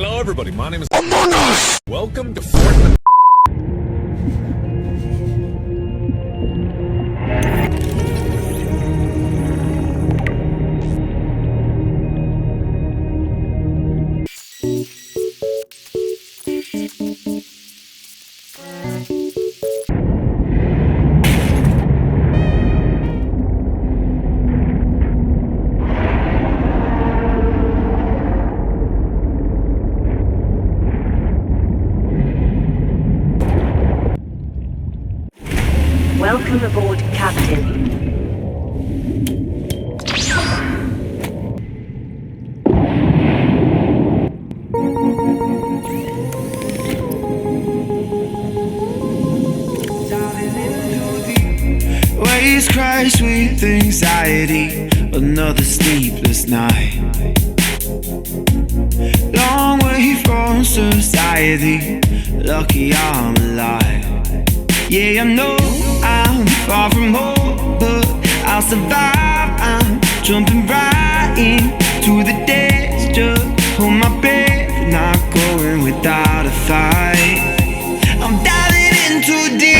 Hello, everybody. My name is Among Us. Welcome to Fortnite. Welcome aboard, Captain. Waves crash with anxiety, another sleepless night. Long way from society, lucky I'm alive. Yeah, I know I'm far from home, but I'll survive. I'm jumping right into the days, just hold my breath, not going without a fight. I'm diving in too deep.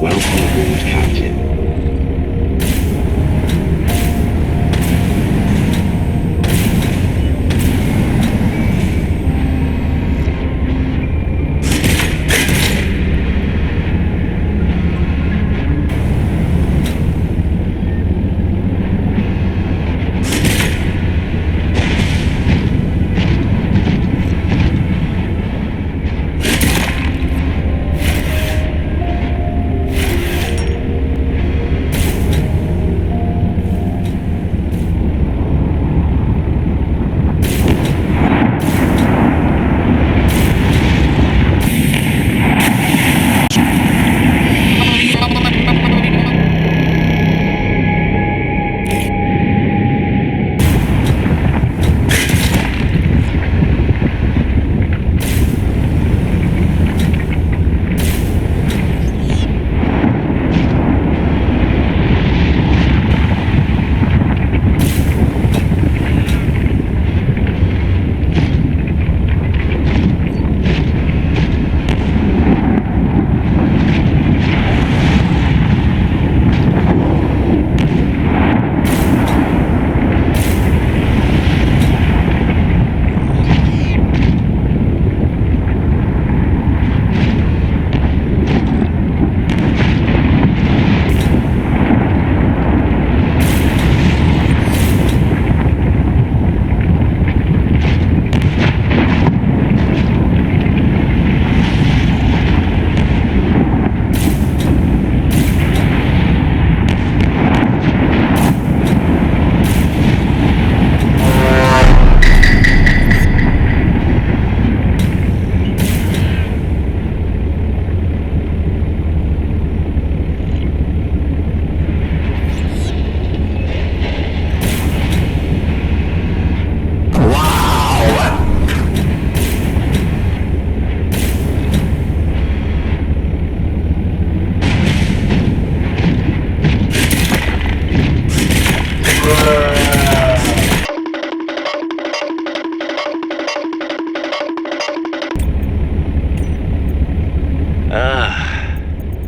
Welcome aboard, Captain.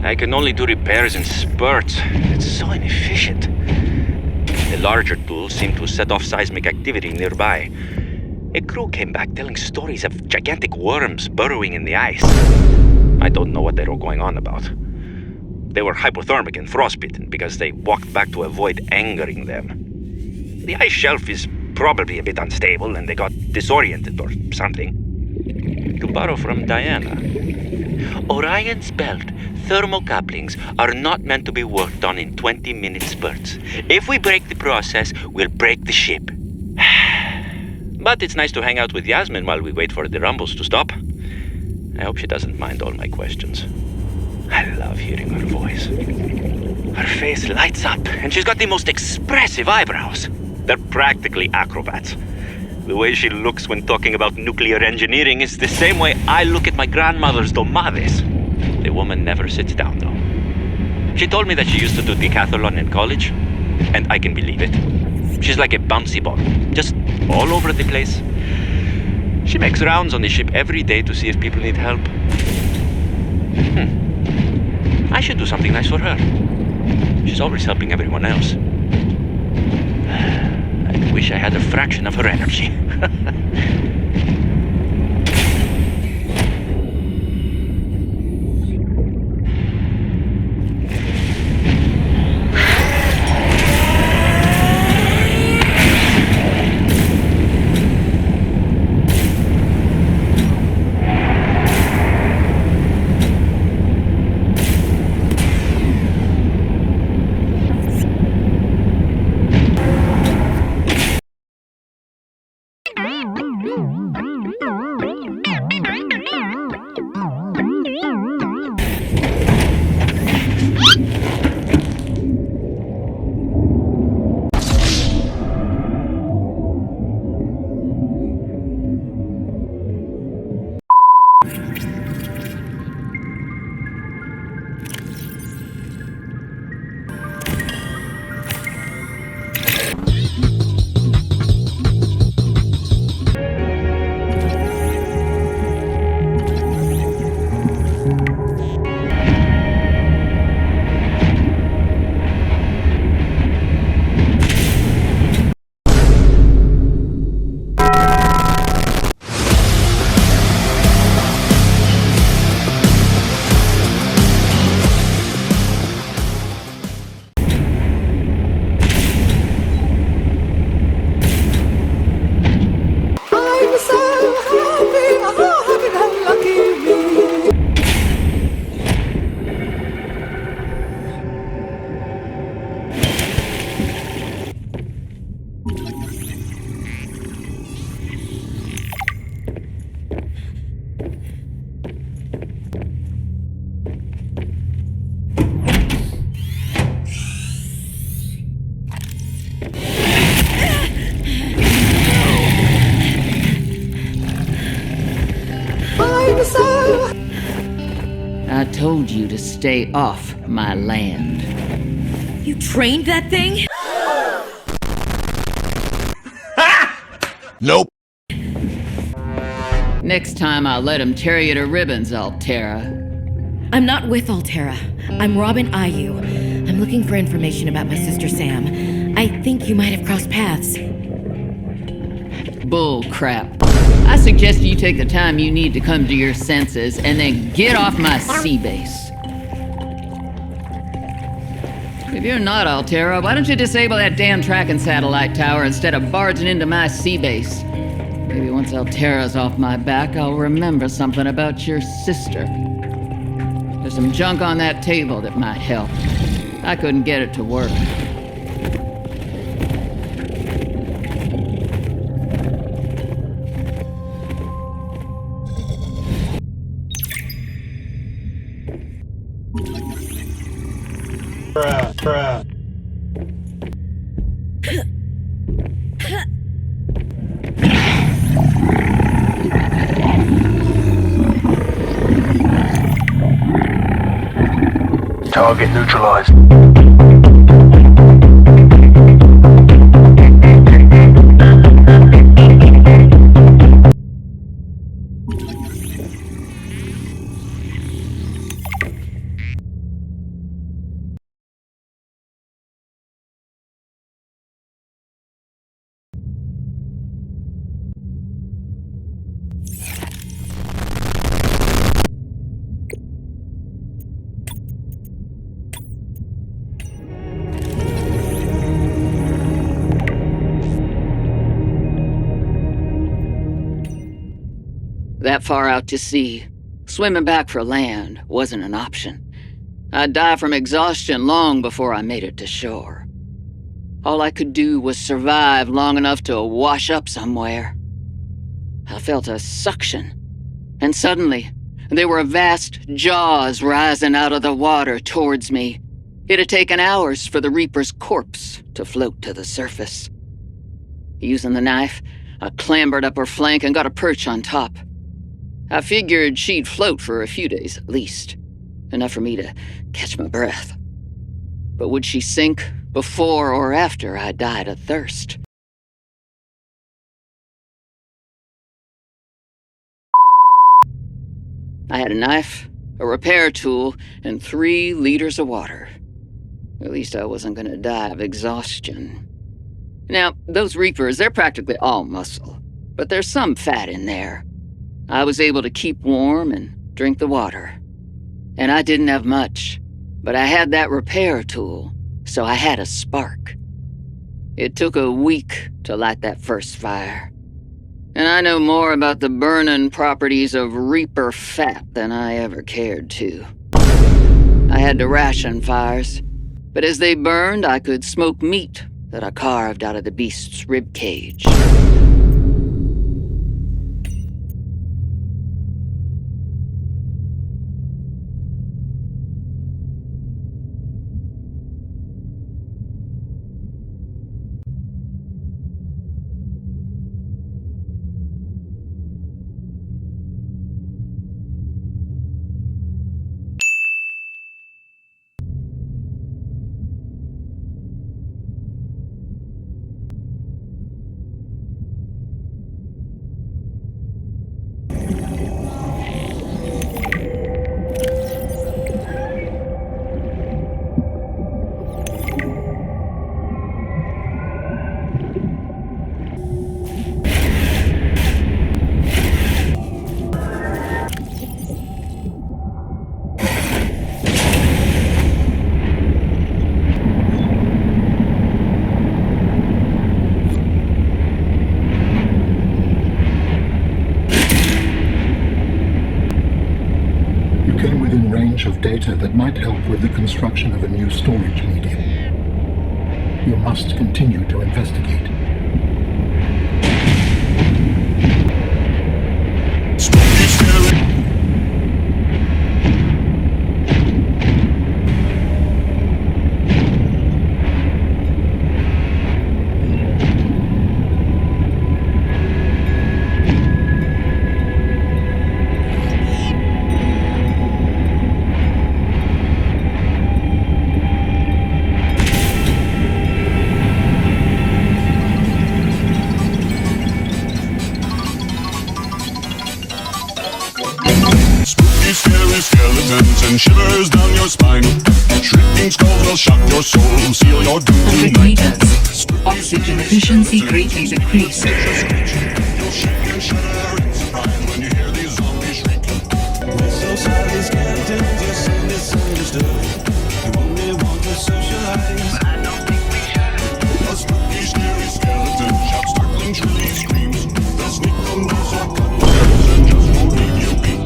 I can only do repairs in spurts. It's so inefficient. The larger tools seem to set off seismic activity nearby. A crew came back telling stories of gigantic worms burrowing in the ice. I don't know what they were going on about. They were hypothermic and frostbitten because they walked back to avoid angering them. The ice shelf is probably a bit unstable and they got disoriented or something. To borrow from Diana, Orion's belt thermocouplings are not meant to be worked on in 20-minute spurts. If we break the process, we'll break the ship. But it's nice to hang out with Yasmin while we wait for the rumbles to stop. I hope she doesn't mind all my questions. I love hearing her voice. Her face lights up, and she's got the most expressive eyebrows. They're practically acrobats. The way she looks when talking about nuclear engineering is the same way I look at my grandmother's domades. The woman never sits down, though. She told me that she used to do decathlon in college, and I can believe it. She's like a bouncy ball, just all over the place. She makes rounds on the ship every day to see if people need help. I should do something nice for her. She's always helping everyone else. I wish I had a fraction of her energy. I told you to stay off my land. You trained that thing? Nope. Next time I'll let him tear you to ribbons, Altera. I'm not with Altera. I'm Robin Ayu. I'm looking for information about my sister Sam. I think you might have crossed paths. Bull crap. I suggest you take the time you need to come to your senses and then get off my sea base. If you're not Altera, why don't you disable that damn tracking satellite tower instead of barging into my sea base? Maybe once Altera's off my back, I'll remember something about your sister. There's some junk on that table that might help. I couldn't get it to work. Target neutralized. that far out to sea. Swimming back for land wasn't an option. I'd die from exhaustion long before I made it to shore. All I could do was survive long enough to wash up somewhere. I felt a suction, and suddenly, there were vast jaws rising out of the water towards me. It had taken hours for the Reaper's corpse to float to the surface. Using the knife, I clambered up her flank and got a perch on top. I figured she'd float for a few days at least, enough for me to catch my breath. But would she sink before or after I died of thirst? I had a knife, a repair tool, and 3 liters of water. At least I wasn't gonna die of exhaustion. Now, those Reapers, they're practically all muscle, but there's some fat in there. I was able to keep warm and drink the water. And I didn't have much, but I had that repair tool, so I had a spark. It took a week to light that first fire. And I know more about the burning properties of Reaper fat than I ever cared to. I had to ration fires, but as they burned, I could smoke meat that I carved out of the beast's rib cage. Of data that might help with the construction of a new storage medium. You must continue to investigate. Skeletons and shivers down your spine. Shrieking skulls will shock your soul, seal your doom tonight. Meters. Oxygen efficiency greatly decreased. You'll shake and shudder in surprise when you hear these zombies shriek. We're so sorry, skeletons, you're so misunderstood. You only want to socialize. I don't think we should. A spooky, scary skeleton shouts, startling, shrilly screams. They'll sneak under our covers and just won't leave you be.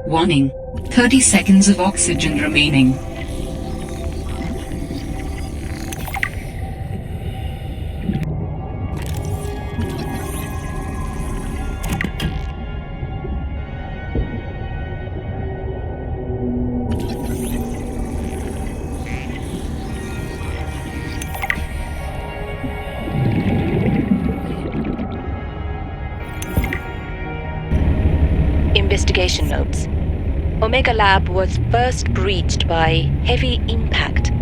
Warning. 30 seconds of oxygen remaining. investigation notes. Omega Lab was first breached by heavy impact,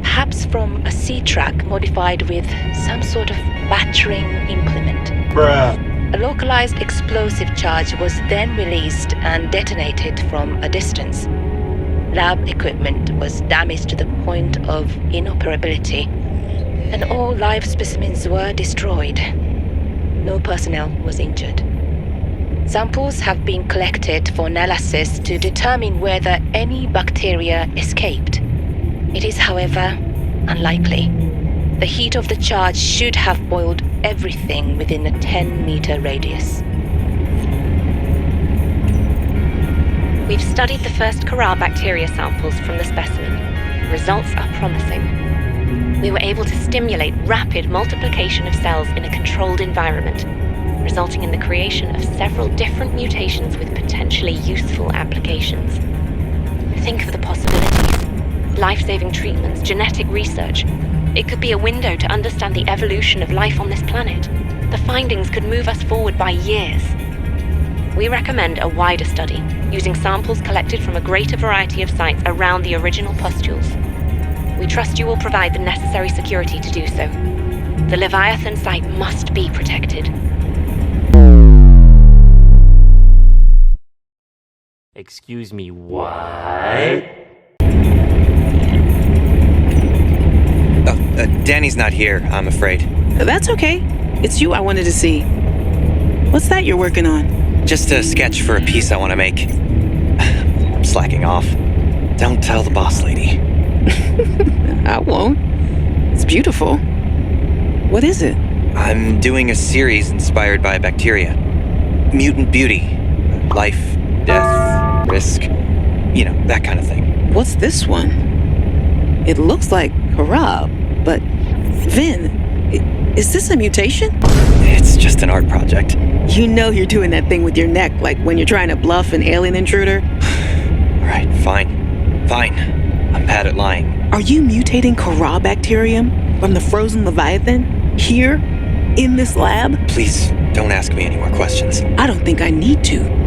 perhaps from a sea track modified with some sort of battering implement. A localized explosive charge was then released and detonated from a distance. Lab equipment was damaged to the point of inoperability, and all live specimens were destroyed. No personnel was injured. Samples have been collected for analysis to determine whether any bacteria escaped. It is, however, unlikely. The heat of the charge should have boiled everything within a 10-meter radius. We've studied the first Corral bacteria samples from the specimen. Results are promising. We were able to stimulate rapid multiplication of cells in a controlled environment, resulting in the creation of several different mutations with potentially useful applications. Think of the possibilities. Life-saving treatments, genetic research. It could be a window to understand the evolution of life on this planet. The findings could move us forward by years. We recommend a wider study, using samples collected from a greater variety of sites around the original pustules. We trust you will provide the necessary security to do so. The Leviathan site must be protected. Excuse me, what? Danny's not here, I'm afraid. That's okay. It's you I wanted to see. What's that you're working on? Just a sketch for a piece I want to make. I'm slacking off. Don't tell the boss lady. I won't. It's beautiful. What is it? I'm doing a series inspired by bacteria. Mutant beauty. Life, death, risk. You know, that kind of thing. What's this one? It looks like Harab, but Vin, is this a mutation? It's just an art project. You know you're doing that thing with your neck, like when you're trying to bluff an alien intruder. Right, fine. I'm bad at lying. Are you mutating Corral bacterium from the frozen Leviathan here in this lab? Please, don't ask me any more questions. I don't think I need to.